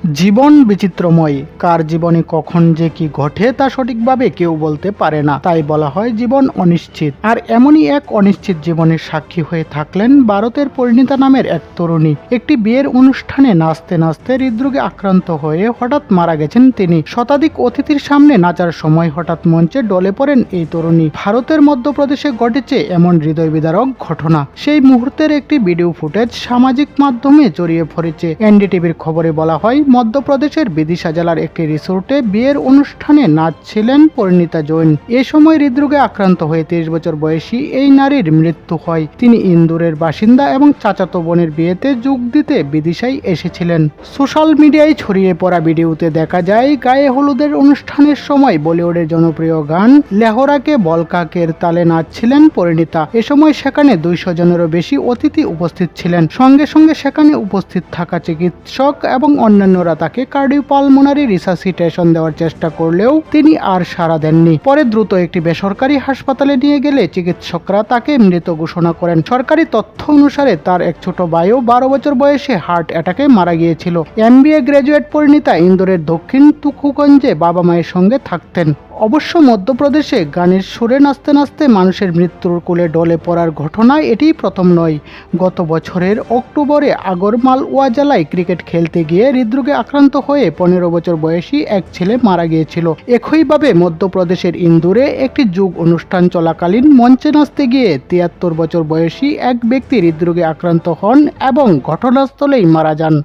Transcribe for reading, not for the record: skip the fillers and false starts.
জীবন বিচিত্রময়, কার জীবনে কখন যে কি ঘটে তা সঠিকভাবে কেউ বলতে পারে না, তাই বলা হয় জীবন অনিশ্চিত। আর এমনই এক অনিশ্চিত জীবনের সাক্ষী হয়ে থাকলেন ভারতের পরিণীতা নামের এক তরুণী। একটি বিয়ের অনুষ্ঠানে নাচতে নাচতে হৃদরোগে আক্রান্ত হয়ে হঠাৎ মারা গেছেন তিনি। শতাধিক অতিথির সামনে নাচার সময় হঠাৎ মঞ্চে ডলে পড়েন এই তরুণী। ভারতের মধ্যপ্রদেশে ঘটেছে এমন হৃদয় বিদারক ঘটনা। সেই মুহূর্তের একটি ভিডিও ফুটেজ সামাজিক মাধ্যমে জড়িয়ে পড়েছে। এনডিটিভির খবরে বলা হয়, মধ্যপ্রদেশের বিদিশা জেলার একটি রিসোর্টে বিয়ের অনুষ্ঠানে নাচছিলেন পরিণীতা জৈন। এ সময় হৃদরোগে আক্রান্ত হয়ে 30 বছর বয়সী এই নারীর মৃত্যু হয়। তিনি ইন্দোরের বাসিন্দা এবং চাচাতো বোনের বিয়েতে যোগ দিতে বিদিশায় এসেছিলেন। সোশ্যাল মিডিয়ায় ছড়িয়ে পড়া ভিডিওতে দেখা যায়, গায়ে হলুদের অনুষ্ঠানের সময় বলিউডের জনপ্রিয় গান লেহরাকে বলকাকের তালে নাচছিলেন পরিণীতা। এ সময় সেখানে 200 জনেরও বেশি অতিথি উপস্থিত ছিলেন। সঙ্গে সঙ্গে সেখানে উপস্থিত থাকা চিকিৎসক এবং অন্যান্যরা তাকে কার্ডিওপালমোনারি রিসাসিটেশন দেওয়ার চেষ্টা করলেও তিনি আর সাড়া দেননি। পরে দ্রুত একটি বেসরকারি হাসপাতালে নিয়ে গেলে চিকিৎসকরা তাকে মৃত ঘোষণা করেন। সরকারি তথ্য অনুসারে তার এক ছোট ভাইও 12 বছর বয়সে হার্ট অ্যাটাকে মারা গিয়েছিল। MBA গ্র্যাজুয়েট পরিণীতা ইন্দোরের দক্ষিণ তুকুগঞ্জে বাবা মায়ের সঙ্গে থাকতেন। অবশ্য মধ্যপ্রদেশে গানের সুরে নাচতে নাচতে মানুষের মৃত্যুর কোলে ডলে পড়ার ঘটনা এটিই প্রথম নয়। গত বছরের অক্টোবরে আগরমালওয়া জেলায় ক্রিকেট খেলতে গিয়ে হৃদরোগে আক্রান্ত হয়ে 15 বছর বয়সী এক ছেলে মারা গিয়েছিল। একইভাবে মধ্যপ্রদেশের ইন্দোরে একটি যোগ অনুষ্ঠান চলাকালীন মঞ্চে নাচতে গিয়ে 73 বছর বয়সী এক ব্যক্তি হৃদরোগে আক্রান্ত হন এবং ঘটনাস্থলেই মারা যান।